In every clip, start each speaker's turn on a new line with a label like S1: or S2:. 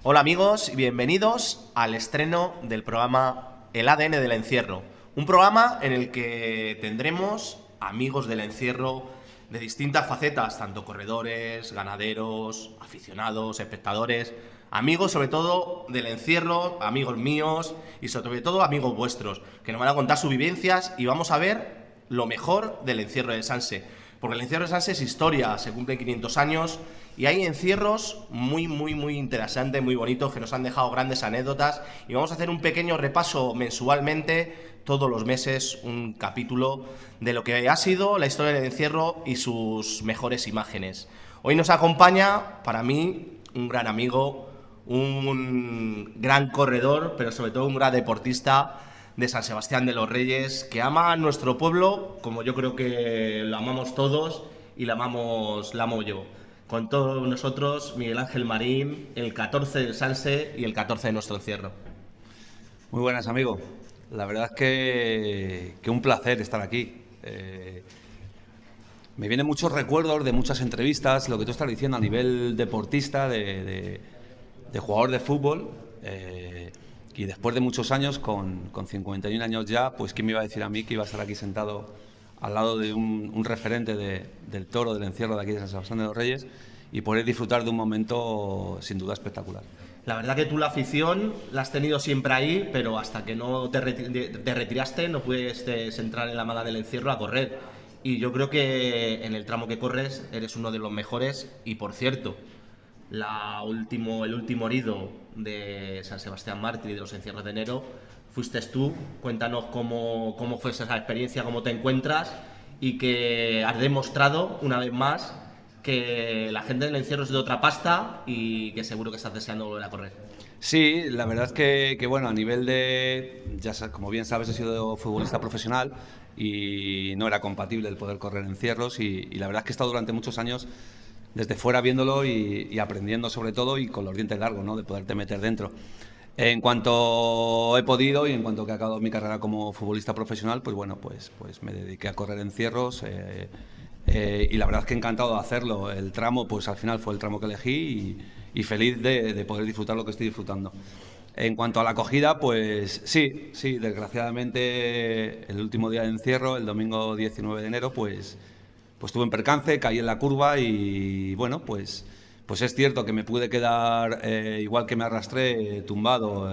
S1: Hola amigos y bienvenidos al estreno del programa El ADN del Encierro. Un programa en el que tendremos amigos del encierro de distintas facetas, tanto corredores, ganaderos, aficionados, espectadores, amigos sobre todo del encierro, amigos míos y sobre todo amigos vuestros, que nos van a contar sus vivencias y vamos a ver lo mejor del encierro de Sanse. Porque el encierro de Sanse es historia, se cumplen 500 años y hay encierros muy interesantes, muy bonitos, que nos han dejado grandes anécdotas y vamos a hacer un pequeño repaso mensualmente, todos los meses, un capítulo de lo que ha sido la historia del encierro y sus mejores imágenes. Hoy nos acompaña, para mí, un gran amigo, un gran corredor, pero sobre todo un gran deportista de San Sebastián de los Reyes, que ama a nuestro pueblo, como yo creo que lo amamos todos y la amo yo. Con todos nosotros, Miguel Ángel Marín, el 14 del Sanse y el 14 de nuestro encierro.
S2: Muy buenas, amigo. La verdad es que un placer estar aquí. Me vienen muchos recuerdos de muchas entrevistas, lo que tú estás diciendo a nivel deportista, de jugador de fútbol. Y después de muchos años, con 51 años ya, pues ¿quién me iba a decir a mí que iba a estar aquí sentado al lado de un referente del toro, del encierro de aquí de San Sebastián de los Reyes y poder disfrutar de un momento sin duda espectacular?
S1: La verdad que tú la afición la has tenido siempre ahí, pero hasta que no te retiraste no puedes entrar en la manga del encierro a correr. Y yo creo que en el tramo que corres eres uno de los mejores. Y por cierto, el último herido de San Sebastián Mártir y de los encierros de enero fuiste tú. Cuéntanos cómo fue esa experiencia, cómo te encuentras y que has demostrado una vez más que la gente del encierro es de otra pasta y que seguro que estás deseando volver a correr.
S2: Sí, la verdad es que bueno, a nivel como bien sabes, he sido futbolista profesional y no era compatible el poder correr encierros y la verdad es que he estado durante muchos años desde fuera viéndolo y aprendiendo sobre todo y con los dientes largos, ¿no? De poderte meter dentro. En cuanto he podido y en cuanto que he acabado mi carrera como futbolista profesional, pues bueno, pues me dediqué a correr encierros y la verdad es que encantado de hacerlo. El tramo, pues al final fue el tramo que elegí y feliz de poder disfrutar lo que estoy disfrutando. En cuanto a la acogida, pues sí, desgraciadamente el último día de encierro, el domingo 19 de enero, pues tuve un percance, caí en la curva y bueno, pues es cierto que me pude quedar, igual que me arrastré, tumbado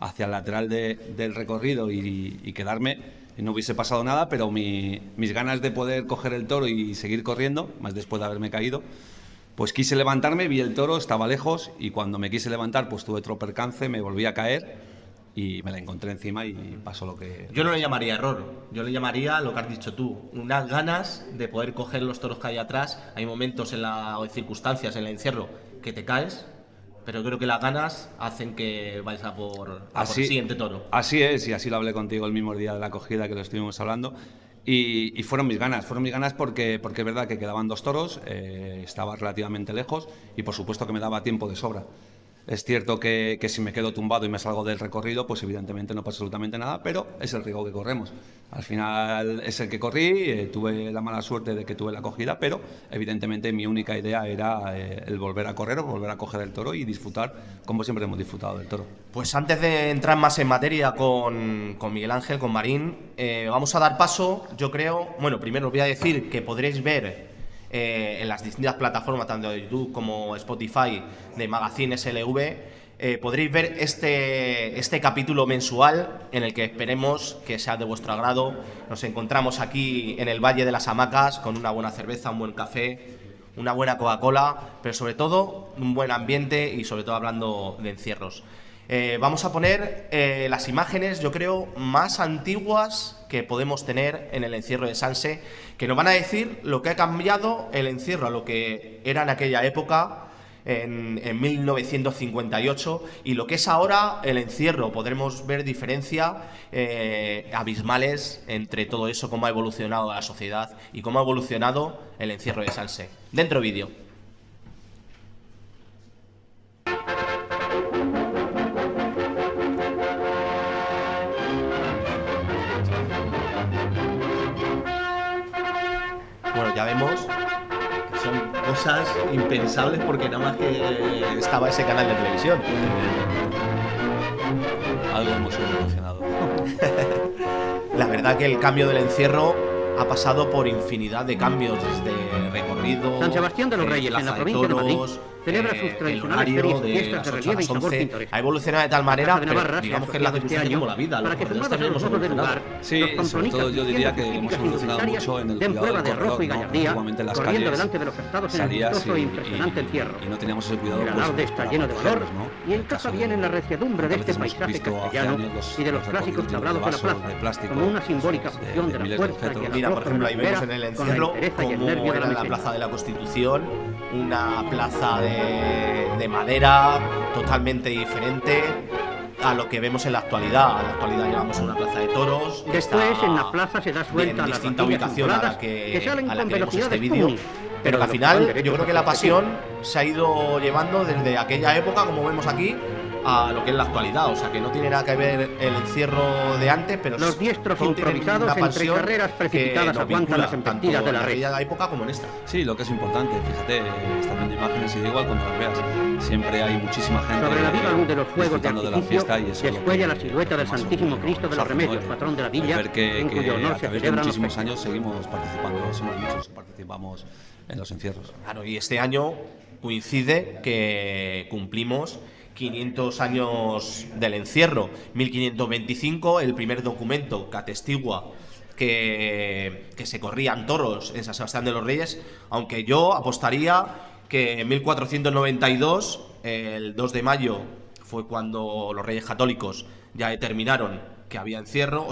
S2: hacia el lateral del recorrido y quedarme. Y no hubiese pasado nada, pero mis ganas de poder coger el toro y seguir corriendo, más después de haberme caído, pues quise levantarme, vi el toro, estaba lejos y cuando me quise levantar pues tuve otro percance, me volví a caer y me la encontré encima y pasó lo que...
S1: Yo no le llamaría error, yo le llamaría lo que has dicho tú, unas ganas de poder coger los toros que hay atrás. Hay momentos o circunstancias en el encierro que te caes, pero creo que las ganas hacen que vayas a por el siguiente toro.
S2: Así es, y así lo hablé contigo el mismo día de la acogida que lo estuvimos hablando. Y fueron mis ganas porque es verdad que quedaban dos toros, estaba relativamente lejos y por supuesto que me daba tiempo de sobra. Es cierto que si me quedo tumbado y me salgo del recorrido, pues evidentemente no pasa absolutamente nada, pero es el riesgo que corremos. Al final es el que corrí, tuve la mala suerte de que tuve la acogida, pero evidentemente mi única idea era el volver a correr o volver a coger el toro y disfrutar como siempre hemos disfrutado del toro.
S1: Pues antes de entrar más en materia con Miguel Ángel, con Marín, vamos a dar paso, yo creo. Bueno, primero os voy a decir que podréis ver en las distintas plataformas, tanto de YouTube como Spotify, de Magazine SLV, podréis ver este capítulo mensual en el que esperemos que sea de vuestro agrado. Nos encontramos aquí en el Valle de las Hamacas con una buena cerveza, un buen café, una buena Coca-Cola, pero sobre todo un buen ambiente y sobre todo hablando de encierros. Vamos a poner las imágenes, yo creo, más antiguas que podemos tener en el encierro de Sanse, que nos van a decir lo que ha cambiado el encierro a lo que era en aquella época, en 1958, y lo que es ahora el encierro. Podremos ver diferencias abismales entre todo eso, cómo ha evolucionado la sociedad y cómo ha evolucionado el encierro de Sanse. Dentro vídeo. Bueno, ya vemos que son cosas impensables porque nada más que estaba ese canal de televisión.
S2: Algo hemos evolucionado.
S1: La verdad que el cambio del encierro ha pasado por infinidad de cambios, desde recorrido,
S3: San Sebastián de los Reyes, en la
S1: Plaza de
S3: provincia de Madrid,
S1: Toros,
S3: celebra sus
S1: el
S3: tradicionales
S1: horario
S3: ferias y
S1: de
S3: fiestas
S1: las
S3: de
S1: 8 a
S3: relieve y
S1: las
S3: sabor
S1: 11
S3: pintoresco.
S1: ha evolucionado de tal manera,
S3: Plaza de
S1: pero
S3: Navarra se
S1: digamos
S3: ha
S1: que es la
S3: asociado este
S1: circunstancia
S3: año
S1: como la vida,
S3: para
S1: los
S3: que
S1: corredores
S3: sumados
S1: también
S3: a los
S1: hemos
S3: ojos del
S1: evolucionado.
S3: lugar,
S2: Sí,
S3: los
S2: sobre
S3: compromistas
S2: todo yo diría que hemos
S3: típicas
S2: evolucionado
S3: indumentarias
S2: mucho en el
S3: den
S2: cuidado
S3: prueba
S2: del
S3: de arrojo
S2: corredor,
S3: y
S2: ¿no?
S3: gallardía,
S2: Antiguamente en las
S3: corriendo
S2: calles
S3: delante de los estados en el
S2: salías
S3: vistoso e impresionante encierro.
S2: y no teníamos ese cuidado,
S3: El
S2: pues,
S3: alarde está
S2: para
S3: lleno de valor
S2: protegerlos, ¿no?
S3: y
S2: En
S3: encaja
S2: caso
S3: bien en la reciedumbre de este
S2: ¿cuántas veces hemos
S3: paisaje
S2: visto hace
S3: castellano
S2: años
S3: y de los clásicos
S2: recorridos
S3: tablados de la
S2: vasos
S3: plaza,
S2: de plástico,
S3: como una simbólica
S2: de
S3: fusión de la
S2: miles de
S3: fuerza y
S2: objetos?
S3: el
S1: Mira, por
S3: arrojo
S1: ejemplo, ahí vemos en
S3: primavera
S1: el
S3: con la
S1: encierro
S3: entereza y el nervio
S1: cómo
S3: de
S1: era
S3: la
S1: la
S3: miseria.
S1: Plaza de la Constitución, una plaza de madera totalmente diferente a lo que vemos en la actualidad. En la actualidad llegamos a una plaza de toros. Que
S3: Después
S1: está
S3: en la plaza se da suelta
S1: en
S3: a las
S1: distinta
S3: vaquillas
S1: ubicación a la
S3: insuladas
S1: que
S3: salen
S1: a la
S3: con
S1: que vemos
S3: velocidad
S1: este
S3: de
S1: vídeo.
S3: Sputnik,
S1: Pero que al
S3: los
S1: final
S3: van
S1: yo
S3: derechos
S1: creo que
S3: hacia
S1: la
S3: el
S1: pasión se ha ido llevando desde aquella época, como vemos aquí, a lo que es la actualidad. O sea, que no tiene nada que ver el encierro de antes, pero
S3: Los diestros
S1: todo tiene
S3: improvisados
S1: una
S3: entre
S1: pasión
S3: carreras
S1: que
S3: precipitadas
S1: nos
S3: aguantan
S1: vincula
S3: las embestidas
S1: tanto
S3: de la
S1: en
S3: red.
S1: aquella época como en esta.
S2: Sí, lo que es importante, fíjate, están viendo imágenes y da igual cuando las veas. Siempre hay muchísima gente
S3: Sobre la viva luz de los fuegos de
S2: disfrutando de la
S3: artificio
S2: fiesta y eso es lo
S3: descuella
S2: que-
S3: la silueta del
S2: lo que más
S3: Santísimo
S2: nos
S3: Cristo de los
S2: hace, ¿no?
S3: Remedios, patrón de la villa,
S2: Ver que
S3: en cuyo honor
S2: a
S3: se
S2: través de
S3: celebran los
S2: muchísimos
S3: festivos.
S2: años seguimos participando, somos muchos los que participamos en los encierros.
S1: Claro, y este año coincide que cumplimos 500 años del encierro. 1525, el primer documento que atestigua que se corrían toros en San Sebastián de los Reyes, aunque yo apostaría que en 1492, el 2 de mayo, fue cuando los Reyes Católicos ya determinaron que había encierro,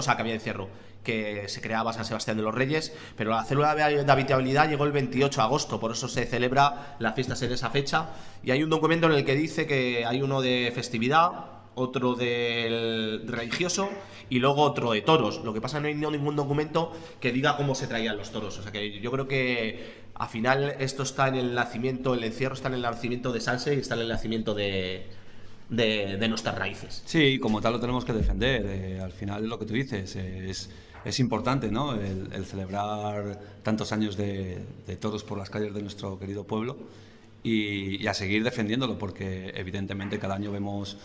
S1: que se creaba San Sebastián de los Reyes, pero la célula de habitabilidad llegó el 28 de agosto, por eso se celebra las fiestas en esa fecha, y hay un documento en el que dice que hay uno de festividad, otro del religioso y luego otro de toros. Lo que pasa, no hay ningún documento que diga cómo se traían los toros. O sea que yo creo que al final esto está en el nacimiento, el encierro está en el nacimiento de Sanse y está en el nacimiento de nuestras raíces.
S2: Sí, como tal lo tenemos que defender. Al final es lo que tú dices, es importante, ¿no? El celebrar tantos años de toros por las calles de nuestro querido pueblo y a seguir defendiéndolo, porque evidentemente cada año vemos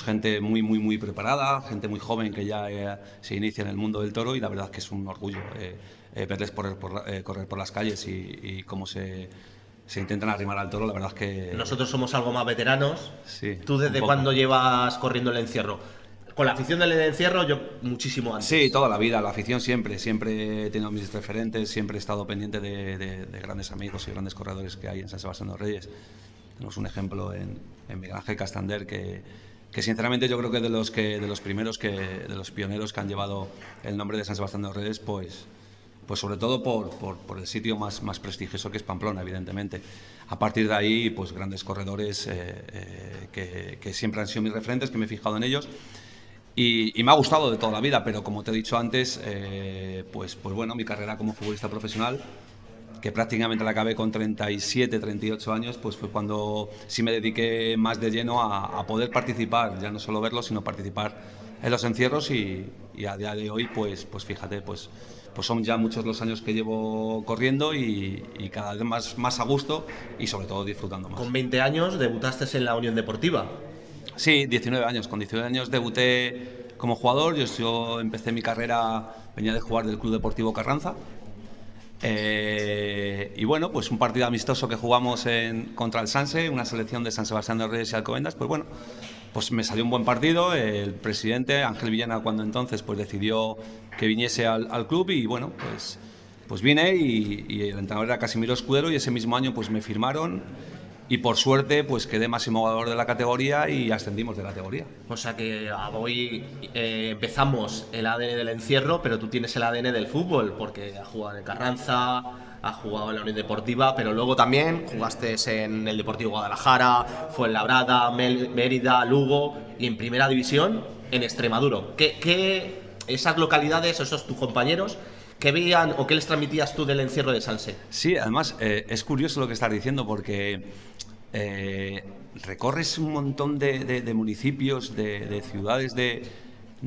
S2: gente muy preparada, gente muy joven que ya se inicia en el mundo del toro, y la verdad es que es un orgullo verles correr por las calles y cómo se intentan arrimar al toro. La verdad es que
S1: Nosotros somos algo más veteranos.
S2: Sí,
S1: ¿Tú desde
S2: un poco.
S1: cuándo llevas corriendo el encierro? Con la afición del encierro yo muchísimo antes.
S2: Sí, toda la vida, la afición siempre he tenido mis referentes, siempre he estado pendiente de grandes amigos y grandes corredores que hay en San Sebastián de los Reyes. Tenemos un ejemplo en Miguel Ángel Castander que sinceramente yo creo que de los pioneros que han llevado el nombre de San Sebastián de los Reyes, pues sobre todo por el sitio más prestigioso que es Pamplona, evidentemente. A partir de ahí, pues grandes corredores que siempre han sido mis referentes, que me he fijado en ellos. Y me ha gustado de toda la vida, pero como te he dicho antes, pues bueno, mi carrera como futbolista profesional, que prácticamente la acabé con 37, 38 años, pues fue cuando sí me dediqué más de lleno a poder participar, ya no solo verlo, sino participar en los encierros, y a día de hoy, pues fíjate, pues son ya muchos los años que llevo corriendo y cada vez más a gusto y sobre todo disfrutando más.
S1: Con 20 años debutaste en la Unión Deportiva.
S2: Sí, 19 años. Con 19 años debuté como jugador. Yo empecé mi carrera, venía de jugar del Club Deportivo Carranza. Y bueno, pues un partido amistoso que jugamos contra el Sanse, una selección de San Sebastián de los Reyes y Alcobendas. Pues bueno, pues me salió un buen partido. El presidente, Ángel Villena, cuando entonces, pues decidió que viniese al club, y bueno, pues vine, y el entrenador era Casimiro Escudero, y ese mismo año pues me firmaron. Y por suerte, pues quedé máximo goleador de la categoría y ascendimos de categoría.
S1: O sea que hoy empezamos el ADN del encierro, pero tú tienes el ADN del fútbol, porque has jugado en Carranza, has jugado en la Unión Deportiva, pero luego también jugaste en el Deportivo Guadalajara, Fuenlabrada, Mérida, Lugo y en Primera División en Extremadura. ¿Qué esas localidades, esos tus compañeros, qué veían o qué les transmitías tú del encierro de Sanse?
S2: Sí, además es curioso lo que estás diciendo, porque recorres un montón de municipios, de ciudades de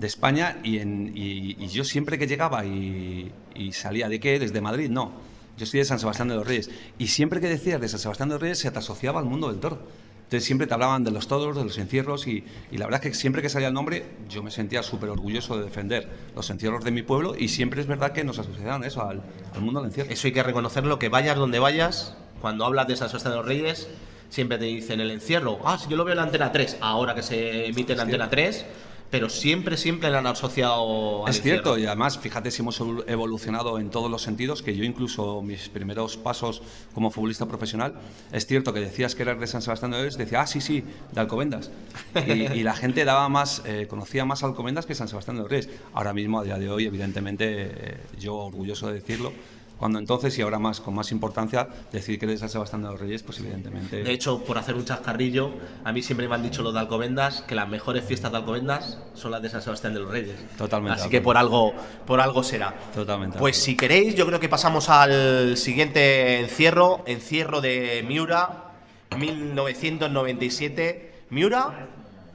S2: España, y yo siempre que llegaba y salía de qué, desde Madrid, no. yo soy de San Sebastián de los Reyes, y siempre que decías de San Sebastián de los Reyes se te asociaba al mundo del toro. Entonces siempre te hablaban de los toros, de los encierros, y la verdad es que siempre que salía el nombre yo me sentía súper orgulloso de defender los encierros de mi pueblo, y siempre es verdad que nos asociaban eso, al mundo del encierro.
S1: Eso hay que reconocerlo, que vayas donde vayas, cuando hablas de San Sebastián de los Reyes, siempre te dicen el encierro. Si yo lo veo en la Antena 3, ahora que se emite en la Antena 3, pero siempre le han asociado al
S2: Es cierto,
S1: encierro.
S2: y además, fíjate si hemos evolucionado en todos los sentidos, que yo incluso mis primeros pasos como futbolista profesional, es cierto que decías que eras de San Sebastián de los Reyes, decía, sí, de Alcobendas. Y la gente daba más, conocía más Alcobendas que San Sebastián de los Reyes. Ahora mismo, a día de hoy, evidentemente, yo orgulloso de decirlo, cuando entonces y ahora más, con más importancia, decir que eres San Sebastián de los Reyes, pues evidentemente...
S1: De hecho, por hacer un chascarrillo, a mí siempre me han dicho los de Alcobendas que las mejores fiestas de Alcobendas son las de San Sebastián de los Reyes.
S2: Totalmente.
S1: Así que por algo será.
S2: Totalmente.
S1: Pues si queréis, yo creo que pasamos al siguiente encierro de Miura, 1997. Miura,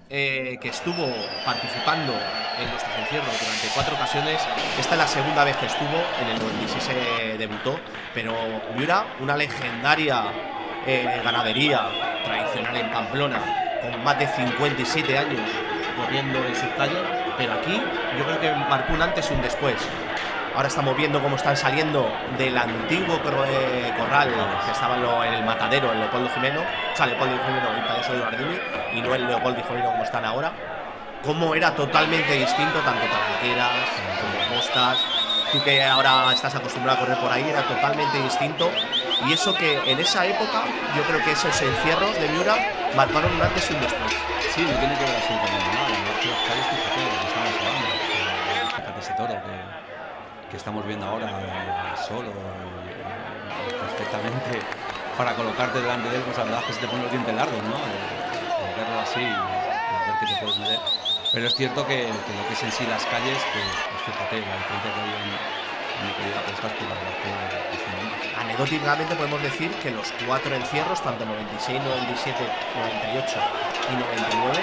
S1: que estuvo participando en nuestros encierros durante 4 ocasiones. Esta es la segunda vez que estuvo, en el 96 se debutó, pero Miura, una legendaria ganadería tradicional en Pamplona, con más de 57 años corriendo en sus calles, pero aquí yo creo que marcó un antes y un después. Ahora estamos viendo cómo están saliendo del antiguo corral que estaba en el matadero, en Leopoldo Jimeno, Leopoldo Jimeno y Payaso de Bardini, y no el Leopoldo Jimeno como están ahora. Cómo era totalmente distinto, tanto talanqueras como postas. Tú que ahora estás acostumbrado a correr por ahí, era totalmente distinto. Y eso que en esa época, yo creo que esos encierros de Miura marcaron un antes y un después.
S2: Sí, no tiene que ver absolutamente nada. La verdad que los calles, fíjate lo que estamos hablando. Fíjate ese toro que estamos viendo ahora solo y perfectamente para colocarte delante de él, pues la verdad es que se te ponen los dientes largos, ¿no? El verlo así y ver que te puedes meter. Pero es cierto que lo que es en sí las calles, pues fíjate, la diferencia que hay en mi querida Postas, pues la verdad es que es un mundo.
S1: Anecdóticamente podemos decir que los 4 encierros, tanto 96, 97, 98 y 99,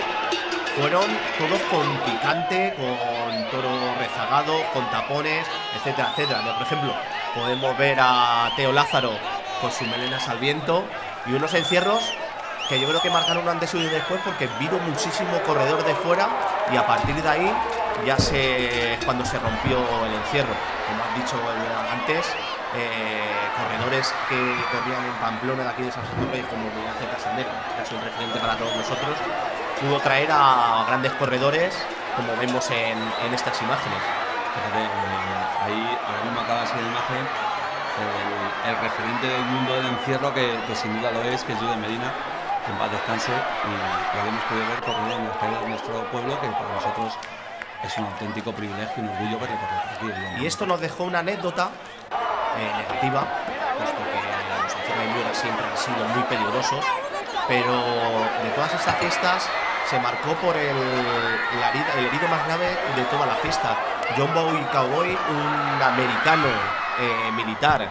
S1: fueron todos con picante, con toro rezagado, con tapones, etcétera, etcétera. Por ejemplo, podemos ver a Teo Lázaro con sus melenas al viento, y unos encierros que yo creo que marcaron un antes y un después, porque vino muchísimo corredor de fuera, y a partir de ahí ya cuando se rompió el encierro. Como has dicho antes, corredores que corrían en Pamplona, de aquí de San Sebastián, como Miguel Ángel Casandero, que ha sido un referente para todos nosotros, pudo traer a grandes corredores, como vemos en estas imágenes.
S2: Fíjate, ahí ahora mismo acaba de ser la imagen, el referente del mundo del encierro, que sin duda lo es, que es Julen Medina, que en paz descanse, y lo hemos podido ver corriendo en las calles de nuestro pueblo, que para nosotros es un auténtico privilegio y un orgullo verlo correr aquí.
S1: Y esto nos dejó una anécdota negativa, puesto que los encierros de Miura siempre han sido muy peligrosos, pero de todas estas fiestas se marcó por el herido más grave de toda la fiesta. John Bowie Cowboy, un americano militar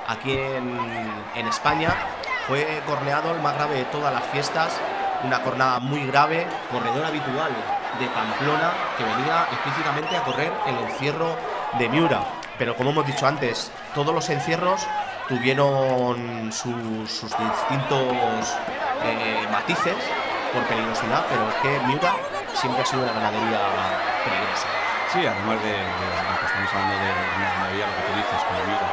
S1: aquí en España, fue corneado, el más grave de todas las fiestas, una cornada muy grave, corredor habitual de Pamplona, que venía explícitamente a correr el encierro de Miura. Pero como hemos dicho antes, todos los encierros tuvieron sus distintos matices por peligrosidad, pero es que Miura siempre ha sido una ganadería peligrosa.
S2: Sí, además de lo que estamos hablando de una ganadería, lo que tú dices, como Miura,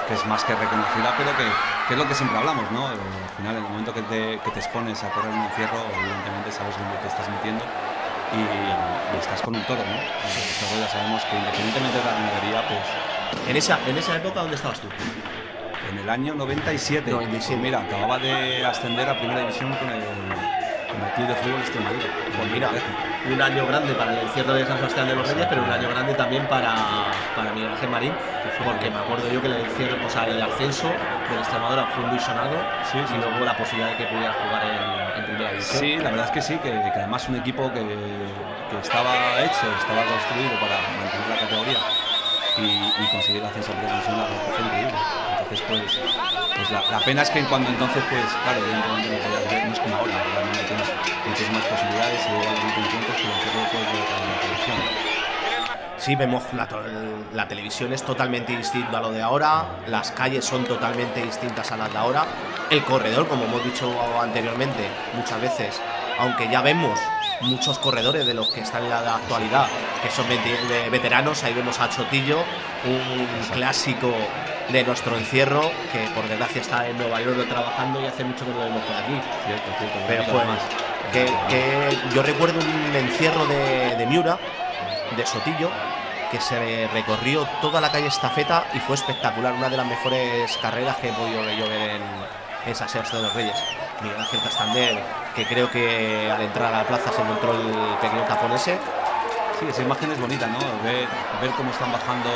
S2: que es más que reconocida, pero que es lo que siempre hablamos, ¿no? Al final, en el momento que te expones a correr un encierro, evidentemente sabes dónde te estás metiendo y estás con un toro, ¿no? Nosotros ya sabemos que independientemente de la ganadería, pues...
S1: En esa época, ¿dónde estabas tú?
S2: En el año 97.
S1: 97.
S2: Mira, acababa de ascender a Primera División con el Club de Fútbol Extremadura.
S1: Pues mira, un año grande para el encierro de San Sebastián de los Reyes, pero un año grande también para Miguel Ángel Marín, porque me acuerdo yo que el encierro, el ascenso de la Extremadura fue muy sonado,
S2: sí,
S1: y luego la posibilidad de que pudiera jugar en Primera División.
S2: Sí, la verdad es que sí, que además un equipo que estaba hecho, estaba construido para mantener la categoría y conseguir el ascenso a Primera División, la verdad fue increíble. Entonces, pues la pena es que cuando entonces, pues claro, evidentemente no es como ahora, realmente tienes muchísimas posibilidades y igual te encuentras que el encierro puedes ver en la televisión.
S1: Sí, vemos la televisión es totalmente distinta a lo de ahora, las calles son totalmente distintas a las de ahora, el corredor, como hemos dicho anteriormente, muchas veces, aunque ya vemos muchos corredores de los que están en la actualidad, que son veteranos, ahí vemos a Chotillo, un clásico de nuestro encierro, que por desgracia está en Nueva York trabajando y hace mucho que no lo vemos por aquí.
S2: Cierto.
S1: Pero que yo recuerdo un encierro de Miura, de Sotillo, que se recorrió toda la calle Estafeta y fue espectacular, una de las mejores carreras que he podido yo ver en San Sebastián de los Reyes. Miguel Ángel Castander, que creo que al entrar a la plaza se encontró el pequeño tapón ese.
S2: Sí, esa imagen es bonita, ¿no? Ver cómo están bajando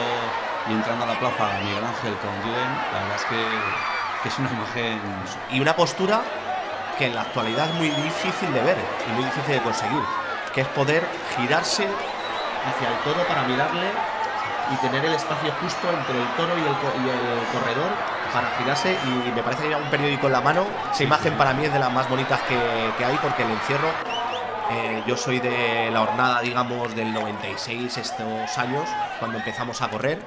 S2: y entrando a la plaza Miguel Ángel con Julen, la verdad es que es una imagen...
S1: Y una postura que en la actualidad es muy difícil de ver y muy difícil de conseguir, que es poder girarse hacia el toro para mirarle y tener el espacio justo entre el toro y el corredor para girarse. Y me parece que lleva un periódico en la mano. Esa imagen para mí es de las más bonitas que hay, porque el encierro, yo soy de la hornada, digamos, del 96, estos años, cuando empezamos a correr,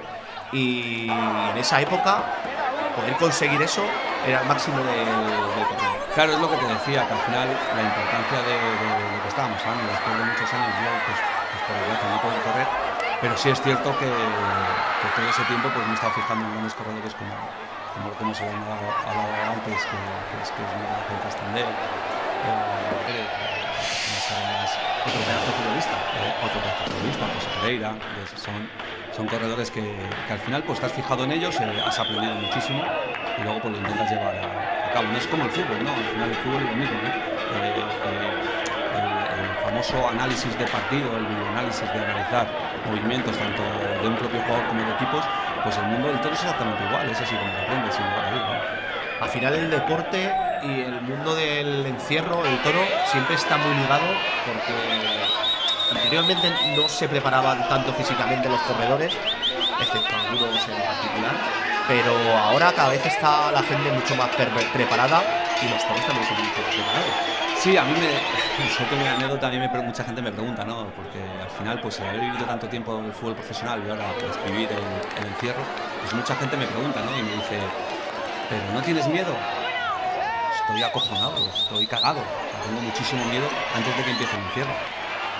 S1: y en esa época poder conseguir eso era el máximo del correr.
S2: Claro, es lo que te decía, que al final la importancia de lo que estábamos hablando, después de muchos años yo pues por desgracia no puedo correr, pero sí es cierto que todo ese tiempo pues me he estado fijando en grandes corredores como se lo hablado antes, que es Miguel Ángel Castander, otro pedazo futbolista, José Pereira, son corredores que al final pues estás fijado en ellos, has aprendido muchísimo y luego pues lo intentas llevar a cabo. No es como el fútbol, ¿no? Al final el fútbol es lo mismo, ¿no? El famoso análisis de partido, el videoanálisis de analizar movimientos tanto de un propio jugador como de equipos, pues el mundo del toro es exactamente igual, es así como lo aprendes, sin lugar a dudas, ¿no?
S1: Al final el deporte y el mundo del encierro, el toro, siempre está muy ligado, porque anteriormente no se preparaban tanto físicamente los corredores, excepto algunos en particular, pero ahora cada vez está la gente mucho más preparada y los toros también son mucho preparados.
S2: Sí, a mí sobre mi anécdota, mucha gente me pregunta, ¿no? Porque al final, pues al haber vivido tanto tiempo en el fútbol profesional y ahora pues vivir el encierro, pues mucha gente me pregunta, ¿no? Y me dice, ¿pero no tienes miedo? Estoy acojonado, estoy cagado, tengo muchísimo miedo antes de que empiece el encierro.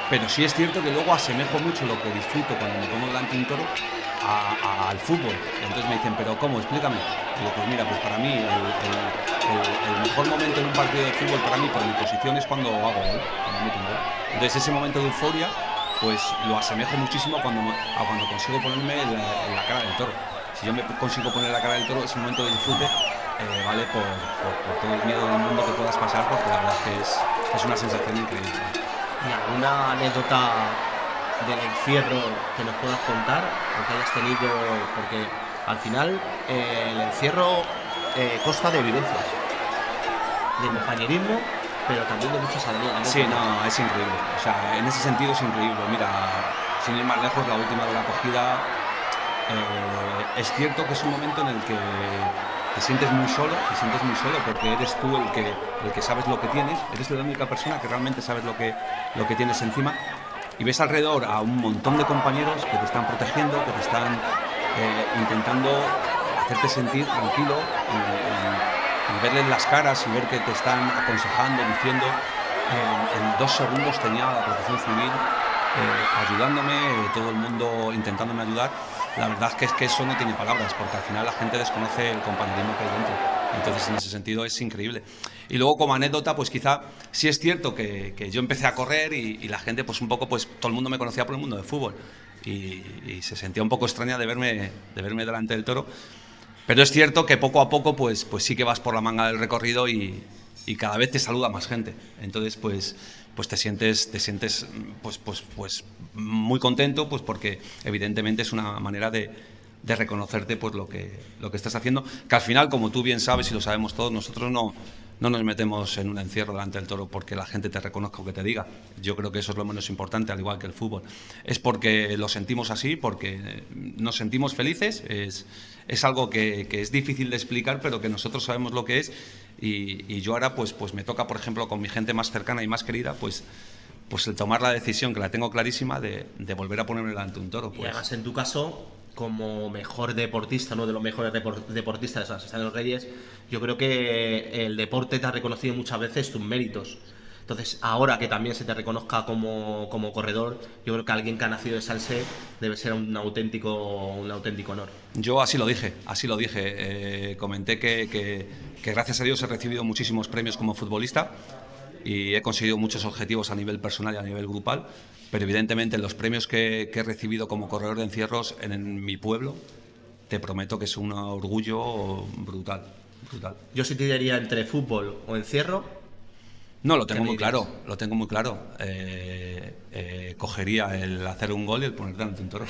S2: Pero sí es cierto que luego asemejo mucho lo que disfruto cuando me pongo delante de un toro al fútbol. Entonces me dicen, ¿pero cómo? Explícame. Digo, pues mira, pues para mí el mejor momento en un partido de fútbol para mí, por mi posición, es cuando hago gol, cuando meto un gol. Entonces ese momento de euforia, pues lo asemejo muchísimo cuando consigo ponerme en la cara del toro. Si yo me consigo poner la cara del toro, ese momento de disfrute vale por todo el miedo del mundo que puedas pasar, porque la verdad que es una sensación increíble.
S1: ¿Y alguna anécdota del encierro que nos puedas contar o que hayas tenido? Porque al final el encierro consta de vivencias, de compañerismo, pero también de muchas alegrías.
S2: Sí, no, es increíble. O sea, en ese sentido es increíble. Mira, sin ir más lejos, la última de la acogida, es cierto que es un momento en el que te sientes muy solo porque eres tú el que sabes lo que tienes, eres la única persona que realmente sabes lo que tienes encima, y ves alrededor a un montón de compañeros que te están protegiendo, que te están intentando hacerte sentir tranquilo y verles las caras y ver que te están aconsejando, diciendo. En 2 segundos tenía la Protección Civil ayudándome, todo el mundo intentándome ayudar. La verdad es que eso no tiene palabras, porque al final la gente desconoce el compañerismo que hay dentro. Entonces, en ese sentido, es increíble. Y luego, como anécdota, pues quizá sí es cierto que yo empecé a correr y la gente, pues un poco, pues todo el mundo me conocía por el mundo del fútbol. Y se sentía un poco extraña de verme delante del toro. Pero es cierto que poco a poco, pues sí que vas por la manga del recorrido y cada vez te saluda más gente. Entonces, pues te sientes pues muy contento, pues porque evidentemente es una manera de reconocerte pues lo que estás haciendo, que al final, como tú bien sabes y lo sabemos todos, nosotros no nos metemos en un encierro delante del toro porque la gente te reconozca o que te diga. Yo creo que eso es lo menos importante, al igual que el fútbol. Es porque lo sentimos así, porque nos sentimos felices, es algo que es difícil de explicar, pero que nosotros sabemos lo que es. Y yo ahora pues me toca, por ejemplo, con mi gente más cercana y más querida, pues pues el tomar la decisión, que la tengo clarísima, de volver a ponerme delante de un toro.
S1: Y
S2: Pues,
S1: además, en tu caso, como mejor deportista, uno de los mejores deportistas de San Sebastián de los Reyes, yo creo que el deporte te ha reconocido muchas veces tus méritos. Entonces, ahora que también se te reconozca como corredor, yo creo que alguien que ha nacido de Salse debe ser un auténtico honor.
S2: yo así lo dije. Comenté que gracias a Dios he recibido muchísimos premios como futbolista y he conseguido muchos objetivos a nivel personal y a nivel grupal, pero evidentemente los premios que he recibido como corredor de encierros en mi pueblo, te prometo que es un orgullo brutal.
S1: Yo sí te diría entre fútbol o encierro.
S2: No, lo tengo
S1: ¿Qué
S2: muy
S1: me dirías?
S2: claro, lo tengo muy claro. Cogería el hacer un gol y el poner delante un toro.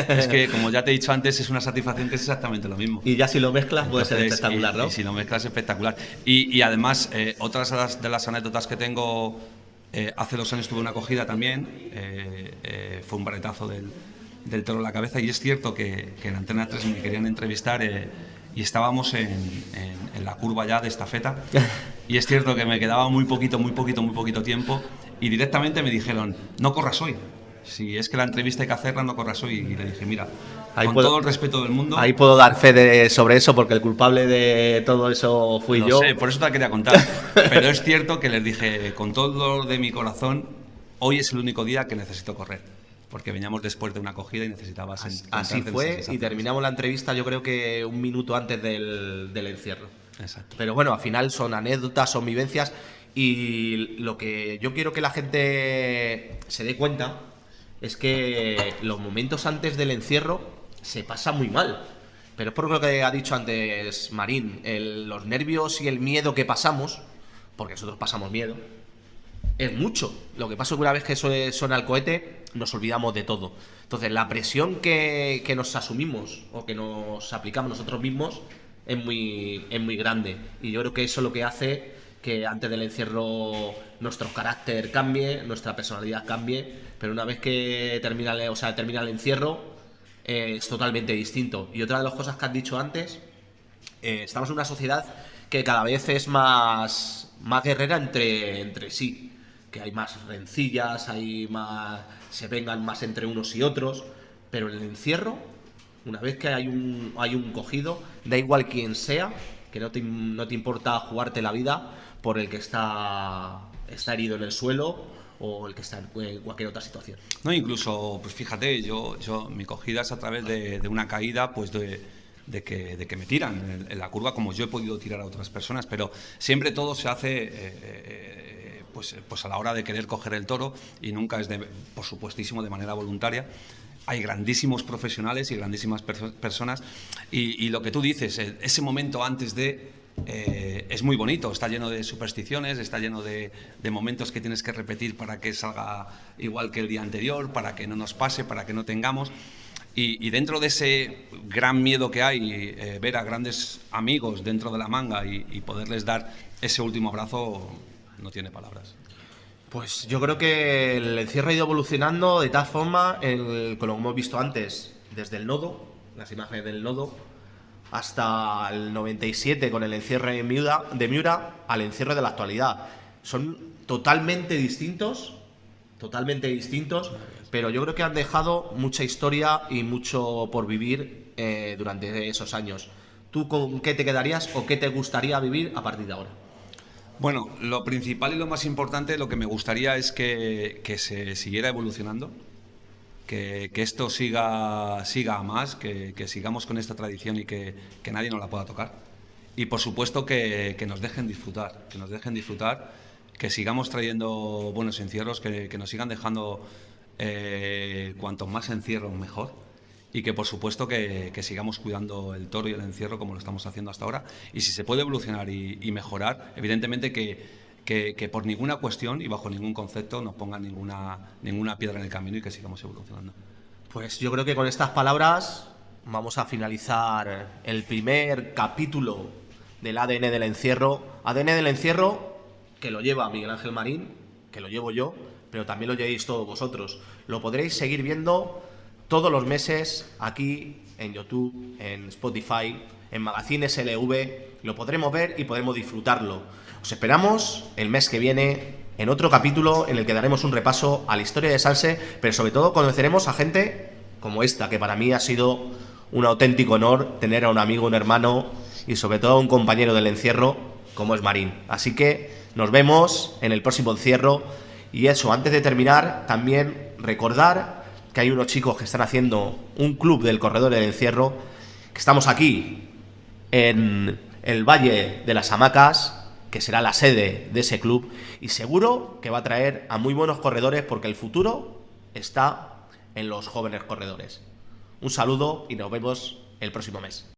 S2: Es que, como ya te he dicho antes, es una satisfacción que es exactamente lo mismo.
S1: Y ya si lo mezclas puede ser
S2: Entonces,
S1: espectacular, ¿no?
S2: y si lo mezclas, espectacular. Y además, otras de las anécdotas que tengo, hace 2 años tuve una acogida también, fue un barretazo del toro en la cabeza, y es cierto que en Antena 3 me querían entrevistar y estábamos en la curva ya de estafeta, y es cierto que me quedaba muy poquito tiempo, y directamente me dijeron, no corras hoy. Si es que la entrevista hay que hacerla, no corras hoy. Y le dije, mira,
S1: Ahí
S2: con
S1: puedo-
S2: todo el respeto del mundo...
S1: Ahí puedo dar fe sobre eso, porque el culpable de todo eso fui
S2: Lo
S1: yo.
S2: sé, por eso te la quería contar. Pero es cierto que les dije, con todo el dolor de mi corazón, hoy es el único día que necesito correr. Porque veníamos después de una acogida y necesitaba
S1: Así fue, y terminamos la entrevista yo creo que un minuto antes del encierro.
S2: Exacto.
S1: Pero bueno, al final son anécdotas, son vivencias, y lo que yo quiero que la gente se dé cuenta es que los momentos antes del encierro se pasa muy mal. Pero es por lo que ha dicho antes Marín, los nervios y el miedo que pasamos, porque nosotros pasamos miedo, es mucho. Lo que pasa es que una vez que suena el cohete, nos olvidamos de todo. Entonces, la presión que nos asumimos o que nos aplicamos nosotros mismos es muy grande. Y yo creo que eso es lo que hace que antes del encierro nuestro carácter cambie, nuestra personalidad cambie, pero una vez que termina el encierro, es totalmente distinto. Y otra de las cosas que has dicho antes, estamos en una sociedad que cada vez es más guerrera entre sí, que hay más rencillas, se vengan más entre unos y otros, pero en el encierro, una vez que hay un cogido, da igual quién sea, que no te importa jugarte la vida por el que está herido en el suelo o el que está en cualquier otra situación.
S2: No, incluso, pues fíjate, mi cogida es a través de una caída, pues de que me tiran en la curva, como yo he podido tirar a otras personas, pero siempre todo se hace pues a la hora de querer coger el toro, y nunca es, por supuestísimo, de manera voluntaria. Hay grandísimos profesionales y grandísimas personas, y lo que tú dices, ese momento antes es muy bonito, está lleno de supersticiones, está lleno de momentos que tienes que repetir para que salga igual que el día anterior, para que no nos pase, para que no tengamos. Y dentro de ese gran miedo que hay, ver a grandes amigos dentro de la manga y poderles dar ese último abrazo, no tiene palabras.
S1: Pues yo creo que el encierro ha ido evolucionando de tal forma, con lo que hemos visto antes, desde el nodo, las imágenes del nodo, hasta el 97 con el encierro de Miura, al encierro de la actualidad. Son totalmente distintos, pero yo creo que han dejado mucha historia y mucho por vivir durante esos años. ¿Tú con qué te quedarías o qué te gustaría vivir a partir de ahora?
S2: Bueno, lo principal y lo más importante, lo que me gustaría es que se siguiera evolucionando, que esto siga a más, que sigamos con esta tradición y que nadie nos la pueda tocar. Y por supuesto que nos dejen disfrutar, que sigamos trayendo buenos encierros, que nos sigan dejando cuanto más encierros mejor. Y que por supuesto que sigamos cuidando el toro y el encierro como lo estamos haciendo hasta ahora. Y si se puede evolucionar y mejorar, evidentemente que por ninguna cuestión y bajo ningún concepto nos pongan ninguna piedra en el camino, y que sigamos evolucionando.
S1: Pues yo creo que con estas palabras vamos a finalizar el primer capítulo del ADN del encierro. ADN del encierro que lo lleva Miguel Ángel Marín, que lo llevo yo, pero también lo llevéis todos vosotros. Lo podréis seguir viendo todos los meses aquí en YouTube, en Spotify, en Magazine SLV. Lo podremos ver y podremos disfrutarlo. Os esperamos el mes que viene en otro capítulo en el que daremos un repaso a la historia de Sanse, pero sobre todo conoceremos a gente como esta, que para mí ha sido un auténtico honor tener a un amigo, un hermano y sobre todo a un compañero del encierro como es Marín. Así que nos vemos en el próximo encierro. Y eso, antes de terminar, también recordar que hay unos chicos que están haciendo un club del corredor del encierro, que estamos aquí en el Valle de las Hamacas, que será la sede de ese club, y seguro que va a traer a muy buenos corredores, porque el futuro está en los jóvenes corredores. Un saludo y nos vemos el próximo mes.